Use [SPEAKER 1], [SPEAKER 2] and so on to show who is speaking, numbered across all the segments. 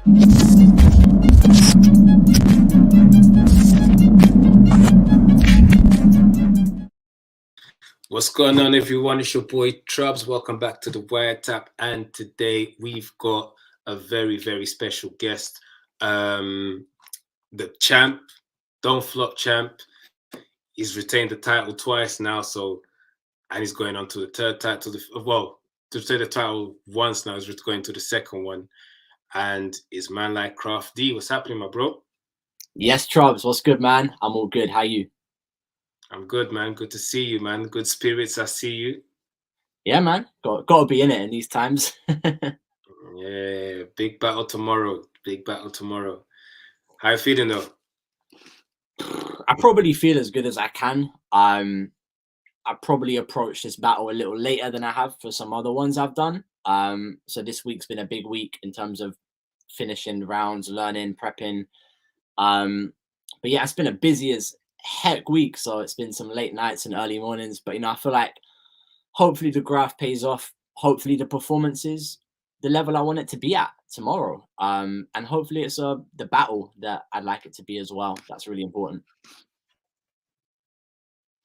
[SPEAKER 1] What's going on, everyone? It's your boy Trubs. Welcome back to the Wiretap. And today we've got a very, very special guest. The champ, Don't Flop champ. He's retained the title twice now, and he's going on to the third title. To retain the title once now, he's going to the second one. And it's man like Craft D. What's happening, my bro?
[SPEAKER 2] Yes, Trubs. What's good, man? I'm all good. How you?
[SPEAKER 1] I'm good, man. Good to see you, man. Good spirits. I see you.
[SPEAKER 2] Yeah, man. Got to be in it in these times.
[SPEAKER 1] Yeah, big battle tomorrow. Big battle tomorrow. How you feeling though?
[SPEAKER 2] I probably feel as good as I can. I probably approached this battle a little later than I have for some other ones I've done. So this week's been a big week in terms of finishing rounds, learning, prepping. But yeah, it's been a busy as heck week. So it's been some late nights and early mornings. But I feel like hopefully the graph pays off. Hopefully the performance is the level I want it to be at tomorrow. And hopefully it's the battle that I'd like it to be as well. That's really important.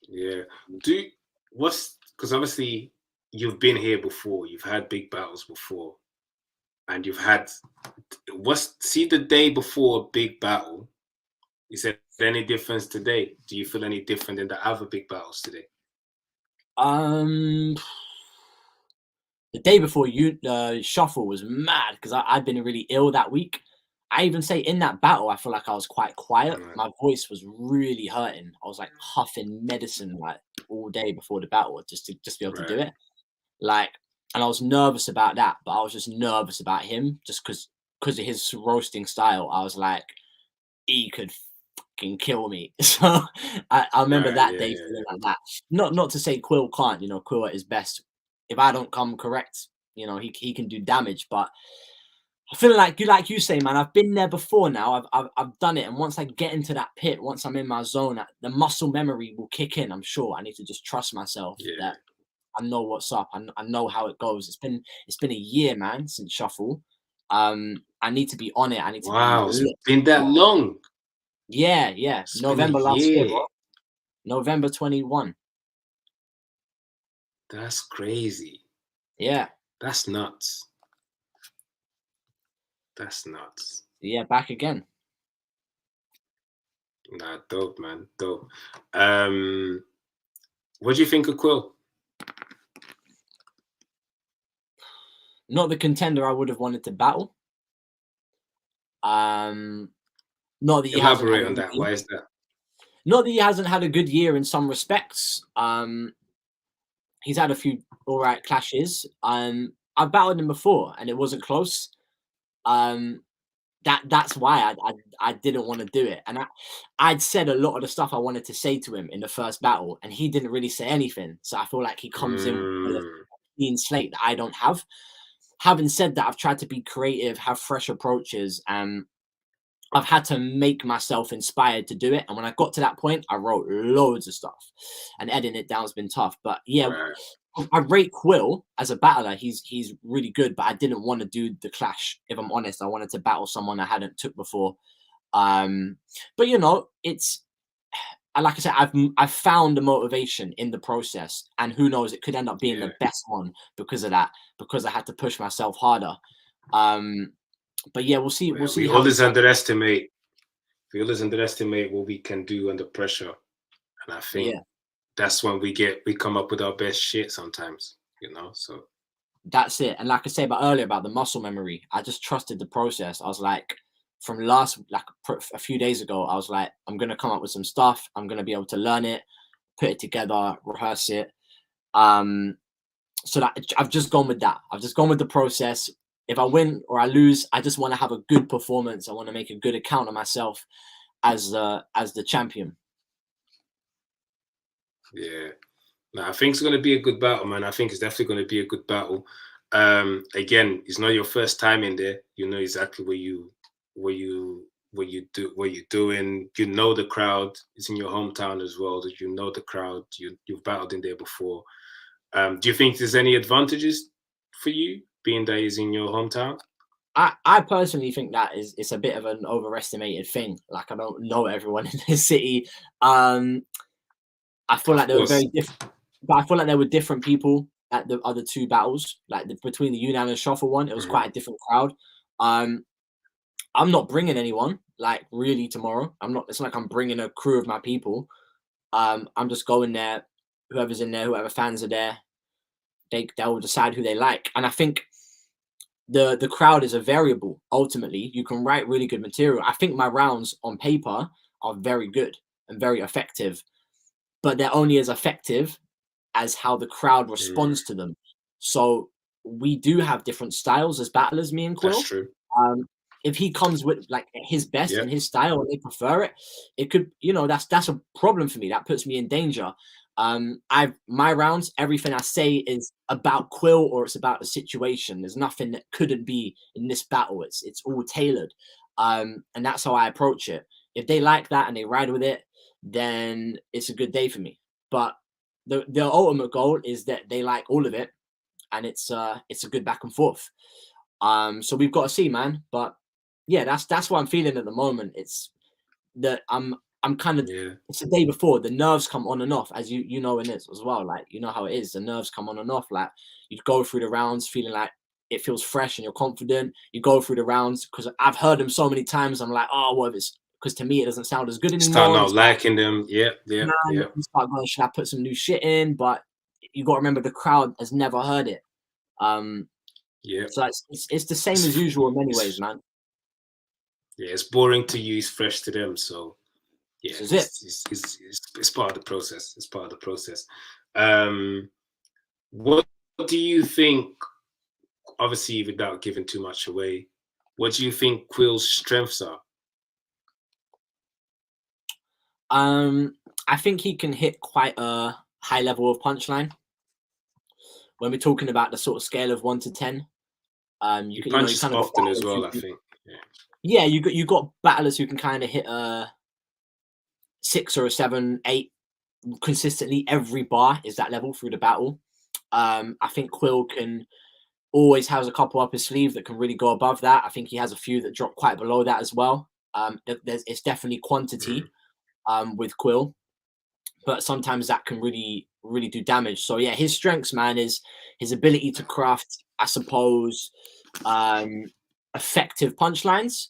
[SPEAKER 1] Yeah. Because obviously you've been here before. You've had big battles before, and you've had the day before a big battle. Is there any difference today? Do you feel any different than the other big battles today?
[SPEAKER 2] The day before shuffle was mad because I'd been really ill that week. I even say in that battle, I feel like I was quite quiet.
[SPEAKER 1] Right.
[SPEAKER 2] My voice was really hurting. I was like huffing medicine like all day before the battle just to be able to do it. And I was nervous about that, but I was just nervous about him just because of his roasting style. I was like, he could fucking kill me. So I remember that day feeling like that. Not to say Quill can't, Quill at his best. If I don't come correct, he can do damage. But I feel like you say, man, I've been there before now. I've done it. And once I get into that pit, once I'm in my zone, the muscle memory will kick in. I'm sure I need to just trust myself that I know what's up. I know how it goes. It's been a year, man, since shuffle. I need to be on it. I need to
[SPEAKER 1] it's been that long.
[SPEAKER 2] Yeah.
[SPEAKER 1] It's
[SPEAKER 2] November last year, bro. November 21.
[SPEAKER 1] That's crazy.
[SPEAKER 2] Yeah.
[SPEAKER 1] That's nuts.
[SPEAKER 2] Yeah, back again.
[SPEAKER 1] Nah, dope, man. Dope. What do you think of Quill?
[SPEAKER 2] Not the contender I would have wanted to battle. Not that he
[SPEAKER 1] elaborate on that. Why is that?
[SPEAKER 2] Not that he hasn't had a good year in some respects. He's had a few all right clashes. I've battled him before and it wasn't close. That's why I didn't want to do it. And I'd said a lot of the stuff I wanted to say to him in the first battle, and he didn't really say anything. So I feel like he comes in with a clean slate that I don't have. Having said that, I've tried to be creative, have fresh approaches, and I've had to make myself inspired to do it. And when I got to that point, I wrote loads of stuff, and editing it down has been tough. But yeah, I rate Quill as a battler. He's really good, but I didn't want to do the clash. If I'm honest, I wanted to battle someone I hadn't took before. But it's like I said, I've found the motivation in the process, and who knows, it could end up being the best one because of that. Because I had to push myself harder. But yeah, we'll see. We'll see.
[SPEAKER 1] We always underestimate what we can do under pressure, and I think that's when we come up with our best shit sometimes. So
[SPEAKER 2] that's it. And like I said earlier about the muscle memory, I just trusted the process. I was like, from a few days ago, I was like, I'm gonna come up with some stuff. I'm gonna be able to learn it, put it together, rehearse it. So that I've just gone with that. I've just gone with the process. If I win or I lose, I just want to have a good performance. I want to make a good account of myself as the champion.
[SPEAKER 1] Yeah. No, I think it's going to be a good battle, man. I think it's definitely going to be a good battle. Again, it's not your first time in there. You know exactly what you're doing. You know the crowd. It's in your hometown as well. That you know the crowd. You've battled in there before. Do you think there's any advantages for you being that he's in your hometown?
[SPEAKER 2] I personally think that it's a bit of an overestimated thing. Like I don't know everyone in this city. I feel
[SPEAKER 1] Of
[SPEAKER 2] like they were
[SPEAKER 1] course.
[SPEAKER 2] very different, but I feel like there were different people at the other two battles. Like between the Yunnan and Shuffle one, it was quite a different crowd. Um, I'm not bringing anyone like really tomorrow. I'm not. It's not like I'm bringing a crew of my people. I'm just going there. Whoever's in there, whoever fans are there, they'll decide who they like. And I think the crowd is a variable. Ultimately, you can write really good material. I think my rounds on paper are very good and very effective, but they're only as effective as how the crowd responds to them. So we do have different styles as battlers, me and
[SPEAKER 1] That's
[SPEAKER 2] Quill.
[SPEAKER 1] true.
[SPEAKER 2] If he comes with like his best
[SPEAKER 1] Yeah.
[SPEAKER 2] and his style and they prefer it, it could, that's a problem for me. That puts me in danger. My rounds, everything I say is about Quill or it's about the situation. There's nothing that couldn't be in this battle. It's all tailored. And that's how I approach it. If they like that and they ride with it, then it's a good day for me. But the ultimate goal is that they like all of it and it's a good back and forth. So we've got to see, man. But yeah, that's what I'm feeling at the moment. It's that I'm kind of it's the day before. The nerves come on and off, as you know in this as well. Like you know how it is. The nerves come on and off. Like you go through the rounds feeling like it feels fresh and you're confident. You go through the rounds because I've heard them so many times. I'm like, oh, what if it's because to me it doesn't sound as good
[SPEAKER 1] Start
[SPEAKER 2] anymore.
[SPEAKER 1] not liking them. Yeah.
[SPEAKER 2] Man, you start going, should I put some new shit in? But you got to remember the crowd has never heard it. So it's the same as usual in many ways, man.
[SPEAKER 1] Yeah, it's boring to you, it's fresh to them. So yeah, it's part of the process. It's part of the process. What do you think? Obviously, without giving too much away, what do you think Quill's strengths are?
[SPEAKER 2] I think he can hit quite a high level of punchline. When we're talking about the sort of scale of 1 to 10,
[SPEAKER 1] He punches
[SPEAKER 2] kind of
[SPEAKER 1] often as well. I think.
[SPEAKER 2] Yeah, you got battlers who can kind of hit a 6 or a 7, 8 consistently every bar is that level through the battle. I think Quill can always has a couple up his sleeve that can really go above that. I think he has a few that drop quite below that as well. It's definitely quantity with Quill, but sometimes that can really do damage. So yeah, his strengths, man, is his ability to craft, I suppose, effective punchlines,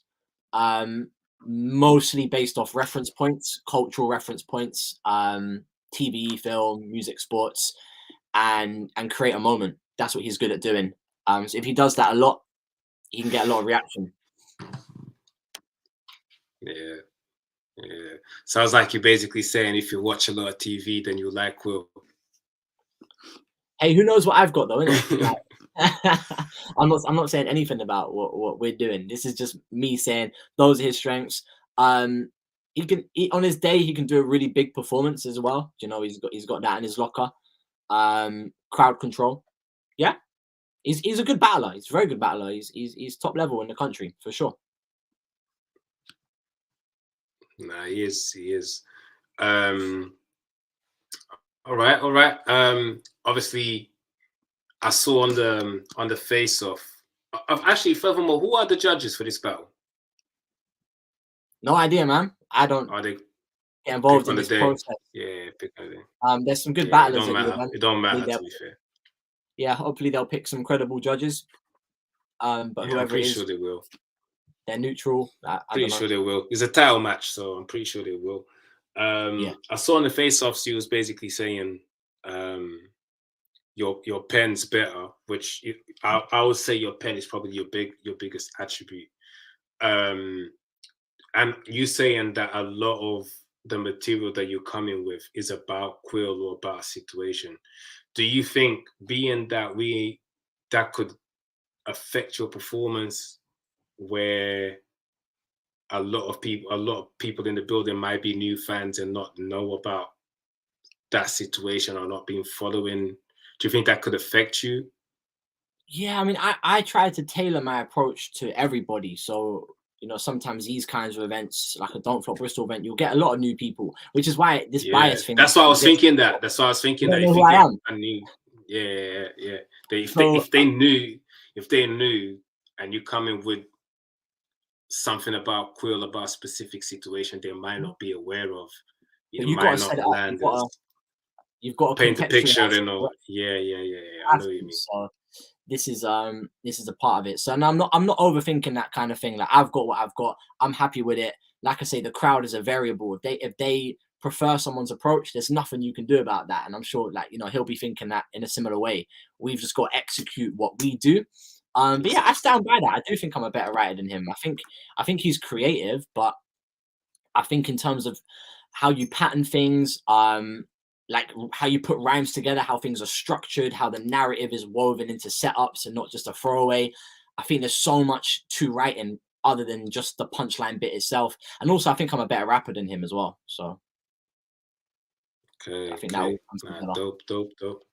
[SPEAKER 2] mostly based off reference points, cultural reference points, TV, film, music, sports, and create a moment. That's what he's good at doing. So if he does that a lot, he can get a lot of reaction.
[SPEAKER 1] Yeah. Sounds like you're basically saying if you watch a lot of TV, then you like Quill.
[SPEAKER 2] Hey, who knows what I've got though, innit? Like, I'm not saying anything about what we're doing. This is just me saying those are his strengths. On his day he can do a really big performance as well. You know, he's got that in his locker. Crowd control. Yeah. He's a good battler. He's a very good battler. He's top level in the country for sure.
[SPEAKER 1] Nah, he is. All right. Obviously, I saw on the face off. Actually, furthermore, who are the judges for this battle?
[SPEAKER 2] No idea, man. I don't get involved in this process.
[SPEAKER 1] Yeah, pick on it.
[SPEAKER 2] There's some good battlers
[SPEAKER 1] at the event. It don't matter, to be fair.
[SPEAKER 2] Yeah, hopefully they'll pick some credible judges. But whoever
[SPEAKER 1] I'm pretty
[SPEAKER 2] it is,
[SPEAKER 1] sure they will.
[SPEAKER 2] They're neutral.
[SPEAKER 1] Pretty sure they will. It's a title match, so I'm pretty sure they will. I saw in the face-offs he was basically saying your pen's better, which I would say your pen is probably your biggest attribute. And you saying that a lot of the material that you're coming with is about Quill or about a situation. Do you think being that could affect your performance where a lot of people in the building might be new fans and not know about that situation or not being following? Do you think that could affect you?
[SPEAKER 2] Yeah, I mean, I try to tailor my approach to everybody. So, sometimes these kinds of events, like a Don't Flop Bristol event, you'll get a lot of new people, which is why this bias thing.
[SPEAKER 1] That's why I was thinking that. That's why I was thinking that.
[SPEAKER 2] Who I am.
[SPEAKER 1] Yeah. If they knew, and you come in with something about Quill, about a specific situation they might not be aware of,
[SPEAKER 2] But
[SPEAKER 1] it
[SPEAKER 2] you got
[SPEAKER 1] might
[SPEAKER 2] to set
[SPEAKER 1] not
[SPEAKER 2] it up.
[SPEAKER 1] land as
[SPEAKER 2] You've got to
[SPEAKER 1] paint the picture,
[SPEAKER 2] contextualize
[SPEAKER 1] you
[SPEAKER 2] it.
[SPEAKER 1] know. Yeah. I know what you mean.
[SPEAKER 2] So this is a part of it. So and I'm not overthinking that kind of thing. Like I've got what I've got. I'm happy with it. Like I say, the crowd is a variable. If they prefer someone's approach, there's nothing you can do about that. And I'm sure, like, you know, he'll be thinking that in a similar way. We've just got to execute what we do. But yeah, I
[SPEAKER 1] Exactly.
[SPEAKER 2] stand by that. I do think I'm a better writer than him. I think he's creative, but I think in terms of how you pattern things, like how you put rhymes together, how things are structured, how the narrative is woven into setups and not just a throwaway. I think there's so much to writing other than just the punchline bit itself. And also, I think I'm a better rapper than him as well. So I think that
[SPEAKER 1] Okay.
[SPEAKER 2] all comes
[SPEAKER 1] Nah,
[SPEAKER 2] together.
[SPEAKER 1] dope.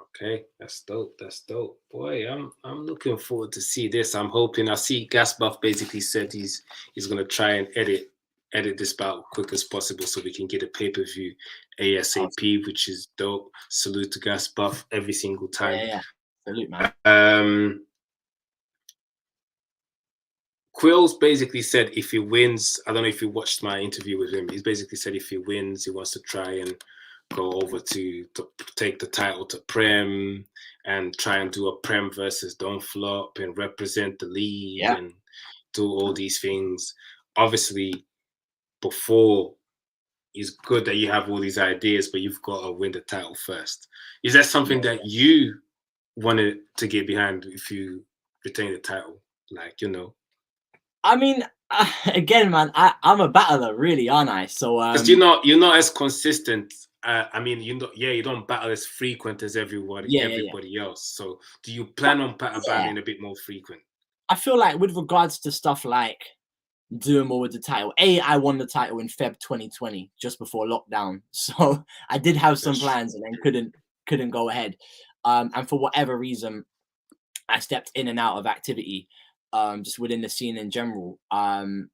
[SPEAKER 1] Okay, that's dope. That's dope. Boy, I'm looking forward to see this. I'm hoping. I see Gas Buff basically said he's gonna try and edit this battle quick as possible so we can get a pay-per-view ASAP, which is dope. Salute to Gas Buff every single time.
[SPEAKER 2] Yeah. Salute, man.
[SPEAKER 1] Quill's basically said if he wins, I don't know if you watched my interview with him. He's basically said if he wins, he wants to try and go over to take the title to Prem and try and do a Prem versus Don't Flop and represent the league and do all these things. Obviously, before it's good that you have all these ideas, but you've got to win the title first. Is that something that you wanted to get behind if you retain the title? Like, you know.
[SPEAKER 2] I mean, again, man, I'm a battler, really, aren't I? So
[SPEAKER 1] Because you're not as consistent. I mean, you don't battle as frequent as everybody else. So, do you plan on battling a bit more frequent?
[SPEAKER 2] I feel like with regards to stuff like doing more with the title, I won the title in Feb 2020, just before lockdown. So I did have some plans and then couldn't go ahead. And for whatever reason, I stepped in and out of activity, just within the scene in general. And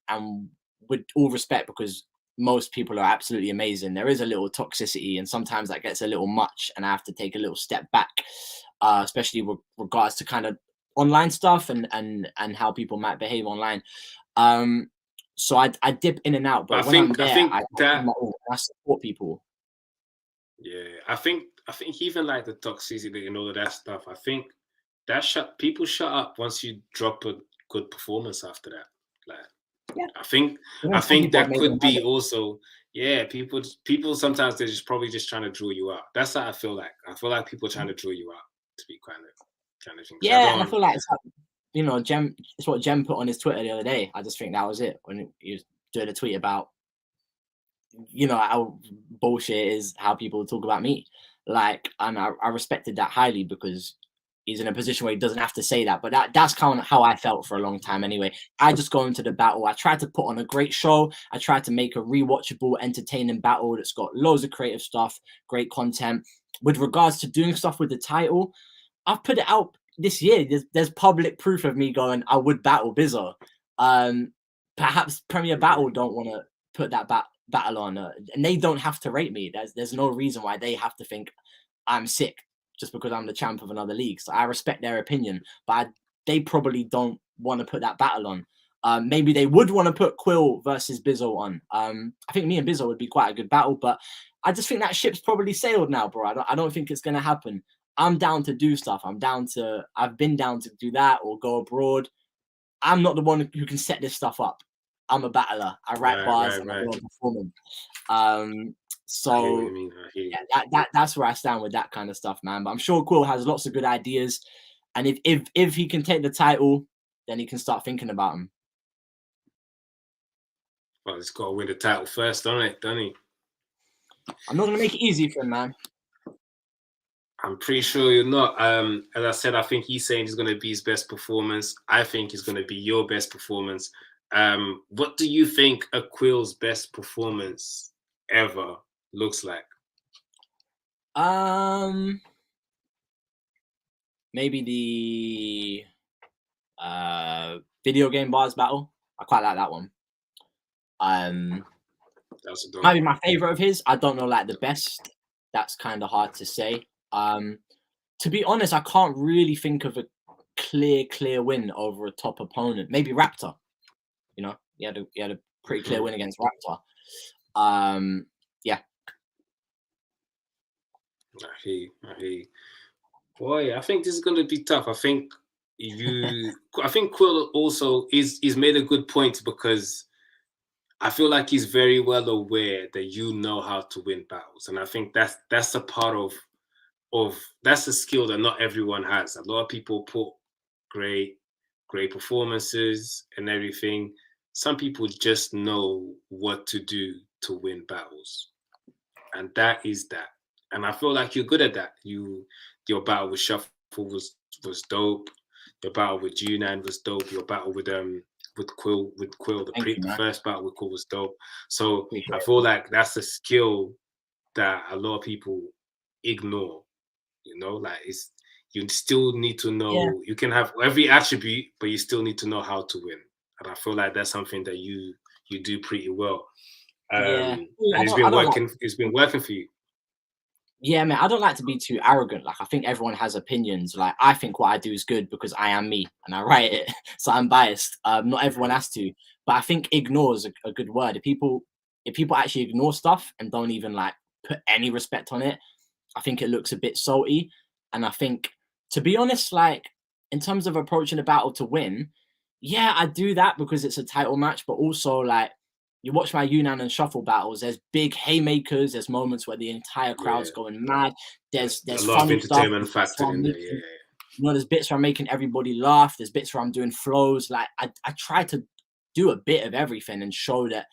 [SPEAKER 2] with all respect, because most people are absolutely amazing, there is a little toxicity, and sometimes that gets a little much, and I have to take a little step back, especially with regards to kind of online stuff and how people might behave online. So I dip in and out, but when I'm there, I support people.
[SPEAKER 1] Yeah, I think even like the toxicity and all of that stuff. I think that people shut up once you drop a good performance after that. Like, I think that could be also, people sometimes they're just probably just trying to draw you out. That's how I feel like. I feel like people are trying to draw you out, to be kind of thing.
[SPEAKER 2] Yeah, and I feel like it's like, you know, it's what Jem put on his Twitter the other day. I just think that was it when he was doing a tweet about, you know, how bullshit is how people talk about me. Like, and I respected that highly because he's in a position where he doesn't have to say that. But that's kind of how I felt for a long time anyway. I just go into the battle. I tried to put on a great show. I tried to make a rewatchable, entertaining battle that's got loads of creative stuff, great content. With regards to doing stuff with the title, I've put it out this year. There's public proof of me going, I would battle Bizzo. Perhaps Premier Battle don't want to put that battle on, and they don't have to rate me. There's no reason why they have to think I'm sick just because I'm the champ of another league. So I respect their opinion, but they probably don't want to put that battle on. Maybe they would want to put Quill versus Bizzo on. I think me and Bizzo would be quite a good battle, but I just think that ship's probably sailed now, bro. I don't think it's gonna happen. I'm down to do stuff. I've been down to do that or go abroad. I'm not the one who can set this stuff up. I'm a battler. I write bars and I go on performing. So
[SPEAKER 1] I hear what you mean.
[SPEAKER 2] that's where I stand with that kind of stuff, man. But I'm sure Quill has lots of good ideas, and if he can take the title, then he can start thinking about him.
[SPEAKER 1] Well, he's got to win the title first, don't he?
[SPEAKER 2] I'm not gonna make it easy for him, man.
[SPEAKER 1] I'm pretty sure you're not. As I said, I think he's saying it's going to be his best performance. I think it's going to be your best performance. What do you think a Quill's best performance ever looks like?
[SPEAKER 2] Maybe the video game bars battle. I quite like that one. Might be my favorite of his. I don't know, like the best. That's kind of hard to say. To be honest, I can't really think of clear win over a top opponent. Maybe Raptor. You know, he had a pretty clear win against Raptor. Yeah.
[SPEAKER 1] I hear you. Boy, I think this is going to be tough. I think Quill also is made a good point, because I feel like he's very well aware that you know how to win battles, and I think that's a part of that's a skill that not everyone has. A lot of people put great performances and everything. Some people just know what to do to win battles, and that is that. And I feel like you're good at that. Your battle with Shuffle was dope. Your battle with Junan was dope. Your battle with Quill, the first battle with Quill was dope. So I feel like that's a skill that a lot of people ignore. You know, like you still need to know.
[SPEAKER 2] Yeah.
[SPEAKER 1] You can have every attribute, but you still need to know how to win. And I feel like that's something that you do pretty well. And it's been working for you.
[SPEAKER 2] Yeah, man, I don't like to be too arrogant. Like, I think everyone has opinions. Like, I think what I do is good because I am me and I write it, so I'm biased. Not everyone has to, but I think ignore is a good word. If people actually ignore stuff and don't even like put any respect on it, I think it looks a bit salty. And I think, to be honest, like in terms of approaching a battle to win, yeah, I do that because it's a title match, but also like, you watch my Yunnan and Shuffle battles, there's big haymakers, there's moments where the entire crowd's going mad. There's
[SPEAKER 1] a lot
[SPEAKER 2] funny
[SPEAKER 1] of entertainment
[SPEAKER 2] stuff.
[SPEAKER 1] factored in there.
[SPEAKER 2] You know, there's bits where I'm making everybody laugh. There's bits where I'm doing flows. Like I try to do a bit of everything and show that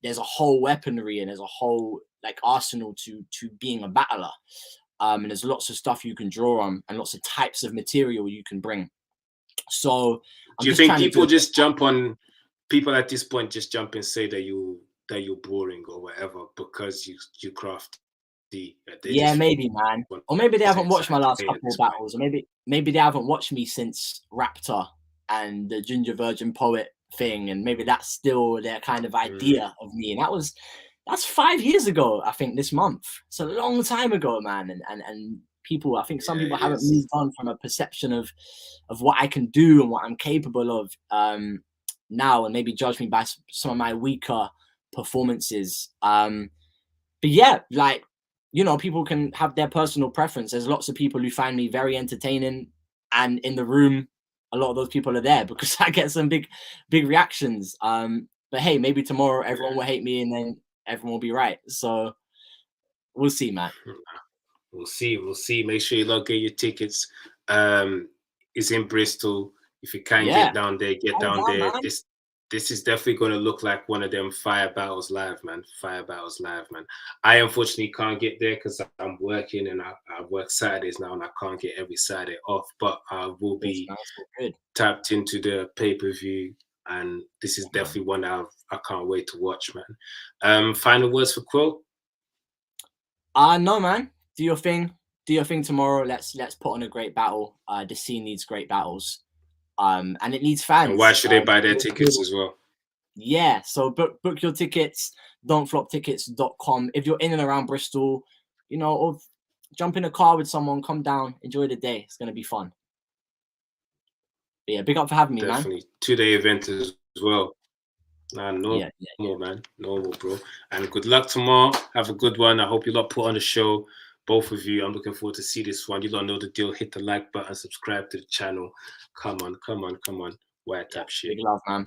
[SPEAKER 2] there's a whole weaponry and there's a whole like arsenal to being a battler. And there's lots of stuff you can draw on and lots of types of material you can bring. So
[SPEAKER 1] do you think people just jump on people at this point just jump and say that you're boring or whatever because you craft
[SPEAKER 2] yeah, maybe, man. Or maybe they haven't watched my last couple of battles, or maybe they haven't watched me since Raptor and the Ginger Virgin Poet thing, and maybe that's still their kind of idea of me. And that's 5 years ago, I think, this month. It's a long time ago, man. And people, I think some people haven't moved on from a perception of what I can do and what I'm capable of now, and maybe judge me by some of my weaker performances. But yeah, like, you know, people can have their personal preference. There's lots of people who find me very entertaining, and in the room, a lot of those people are there because I get some big reactions. But hey, maybe tomorrow everyone will hate me and then everyone will be right. So we'll see, man.
[SPEAKER 1] We'll see. Make sure you lot get your tickets. It's in Bristol. If you can get down there, get down there. Man. This is definitely going to look like one of them Fire Battles Live, man. Fire Battles Live, man. I unfortunately can't get there because I'm working and I work Saturdays now and I can't get every Saturday off. But I will be tapped into the pay-per-view, and this is definitely one that I can't wait to watch, man. Final words for Quill?
[SPEAKER 2] No, man. Do your thing tomorrow. Let's put on a great battle. The scene needs great battles. And it needs fans.
[SPEAKER 1] And why should they buy their tickets as well?
[SPEAKER 2] Yeah, so book your tickets, don'tfloptickets.com. If you're in and around Bristol, you know, or jump in a car with someone, come down, enjoy the day. It's going to be fun. But yeah, big up for having me, man.
[SPEAKER 1] Definitely. 2-day event as well. Normal, man. Normal, bro. And good luck tomorrow. Have a good one. I hope you lot put on the show. Both of you. I'm looking forward to see this one. You don't know the deal. Hit the like button, subscribe to the channel. Come on. White tap shit.
[SPEAKER 2] Big love, man.